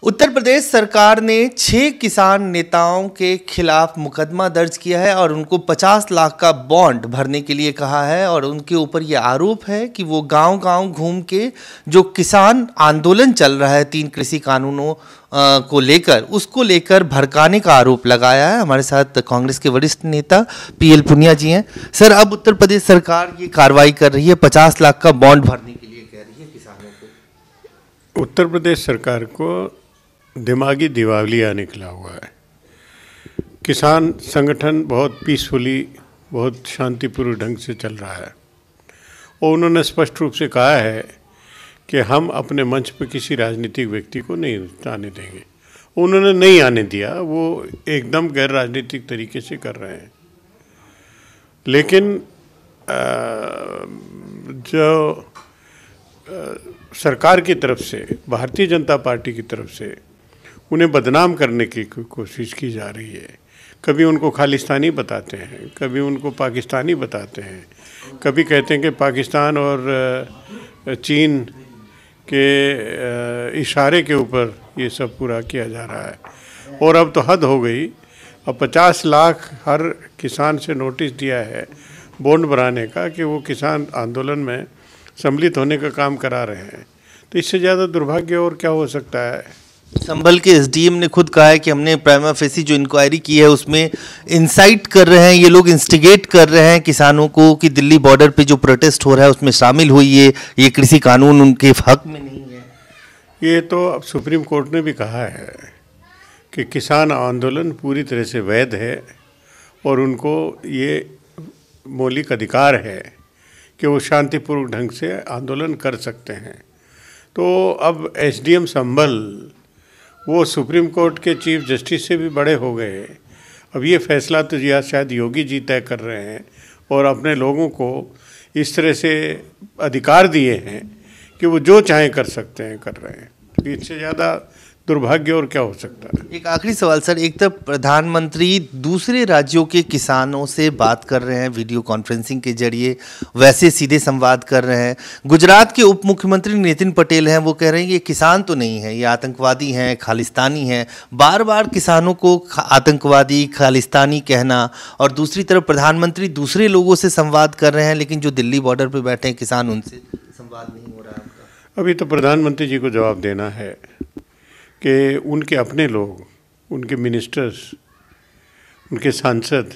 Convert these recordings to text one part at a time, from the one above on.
उत्तर प्रदेश सरकार ने 6 किसान नेताओं के खिलाफ मुकदमा दर्ज किया है और उनको 50 लाख का बॉन्ड भरने के लिए कहा है। और उनके ऊपर ये आरोप है कि वो गांव-गांव घूम के जो किसान आंदोलन चल रहा है 3 कृषि कानूनों को लेकर, उसको लेकर भड़काने का आरोप लगाया है। हमारे साथ कांग्रेस के वरिष्ठ नेता पीएल पुनिया जी हैं। सर, अब उत्तर प्रदेश सरकार ये कार्रवाई कर रही है, 50 लाख का बॉन्ड भरने के लिए कह रही है किसानों को। उत्तर प्रदेश सरकार को दिमागी दिवालिया निकला हुआ है। किसान संगठन बहुत पीसफुली, बहुत शांतिपूर्ण ढंग से चल रहा है और उन्होंने स्पष्ट रूप से कहा है कि हम अपने मंच पर किसी राजनीतिक व्यक्ति को नहीं आने देंगे। उन्होंने नहीं आने दिया, वो एकदम गैर राजनीतिक तरीके से कर रहे हैं। लेकिन जो सरकार की तरफ से, भारतीय जनता पार्टी की तरफ से उन्हें बदनाम करने की कोशिश की जा रही है। कभी उनको खालिस्तानी बताते हैं, कभी उनको पाकिस्तानी बताते हैं, कभी कहते हैं कि पाकिस्तान और चीन के इशारे के ऊपर ये सब पूरा किया जा रहा है। और अब तो हद हो गई। अब 50 लाख हर किसान से नोटिस दिया है बॉन्ड बनाने का कि वो किसान आंदोलन में सम्मिलित होने का काम करा रहे हैं। तो इससे ज़्यादा दुर्भाग्य और क्या हो सकता है। संभल के एसडीएम ने खुद कहा है कि हमने प्राइमा फेसी जो इंक्वायरी की है उसमें इंसाइट कर रहे हैं, ये लोग इंस्टिगेट कर रहे हैं किसानों को कि दिल्ली बॉर्डर पे जो प्रोटेस्ट हो रहा है उसमें शामिल होइए, ये कृषि कानून उनके हक में नहीं है। ये तो अब सुप्रीम कोर्ट ने भी कहा है कि किसान आंदोलन पूरी तरह से वैध है और उनको ये मौलिक अधिकार है कि वो शांतिपूर्वक ढंग से आंदोलन कर सकते हैं। तो अब एसडीएम संभल वो सुप्रीम कोर्ट के चीफ जस्टिस से भी बड़े हो गए। अब ये फैसला तो या शायद योगी जी तय कर रहे हैं और अपने लोगों को इस तरह से अधिकार दिए हैं कि वो जो चाहें कर सकते हैं, कर रहे हैं। तो इससे ज़्यादा दुर्भाग्य और क्या हो सकता है। एक आखिरी सवाल सर, एक तो प्रधानमंत्री दूसरे राज्यों के किसानों से बात कर रहे हैं वीडियो कॉन्फ्रेंसिंग के जरिए, वैसे सीधे संवाद कर रहे हैं। गुजरात के उप मुख्यमंत्री नितिन पटेल हैं, वो कह रहे हैं ये किसान तो नहीं है, ये आतंकवादी हैं, खालिस्तानी हैं। बार बार किसानों को आतंकवादी, खालिस्तानी कहना, और दूसरी तरफ प्रधानमंत्री दूसरे लोगों से संवाद कर रहे हैं, लेकिन जो दिल्ली बॉर्डर पर बैठे हैं किसान, उनसे संवाद नहीं हो रहा है उनका। अभी तो प्रधानमंत्री जी को जवाब देना है कि उनके अपने लोग, उनके मिनिस्टर्स, उनके सांसद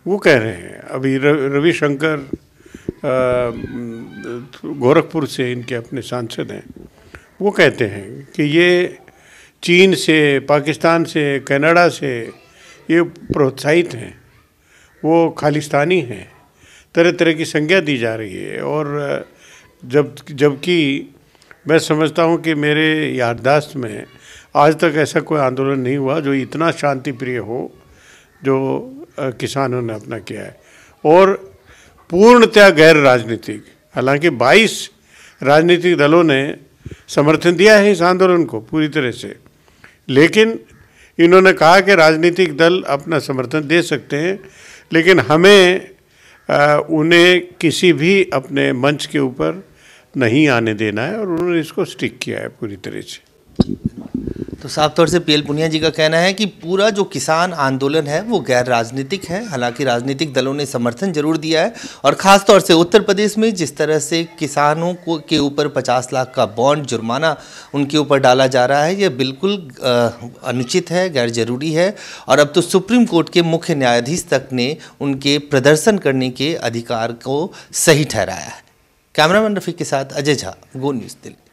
वो कह रहे हैं। अभी रविशंकर गोरखपुर से इनके अपने सांसद हैं, वो कहते हैं कि ये चीन से, पाकिस्तान से, कनाडा से ये प्रोत्साहित हैं, वो खालिस्तानी हैं, तरह तरह की संज्ञा दी जा रही है। और जबकि मैं समझता हूँ कि मेरे याददाश्त में आज तक ऐसा कोई आंदोलन नहीं हुआ जो इतना शांति प्रिय हो जो किसानों ने अपना किया है, और पूर्णतः गैर राजनीतिक। हालांकि 22 राजनीतिक दलों ने समर्थन दिया है इस आंदोलन को पूरी तरह से, लेकिन इन्होंने कहा कि राजनीतिक दल अपना समर्थन दे सकते हैं, लेकिन हमें उन्हें किसी भी अपने मंच के ऊपर नहीं आने देना है, और उन्होंने इसको स्टिक किया है पूरी तरह से। तो साफ तौर से पीएल पुनिया जी का कहना है कि पूरा जो किसान आंदोलन है वो गैर राजनीतिक है। हालांकि राजनीतिक दलों ने समर्थन जरूर दिया है, और ख़ास तौर से उत्तर प्रदेश में जिस तरह से किसानों को के ऊपर 50 लाख का बॉन्ड जुर्माना उनके ऊपर डाला जा रहा है, यह बिल्कुल अनुचित है, गैर जरूरी है। और अब तो सुप्रीम कोर्ट के मुख्य न्यायाधीश तक ने उनके प्रदर्शन करने के अधिकार को सही ठहराया है। कैमरामैन रफीक के साथ अजय झा, गो न्यूज़ दिल्ली।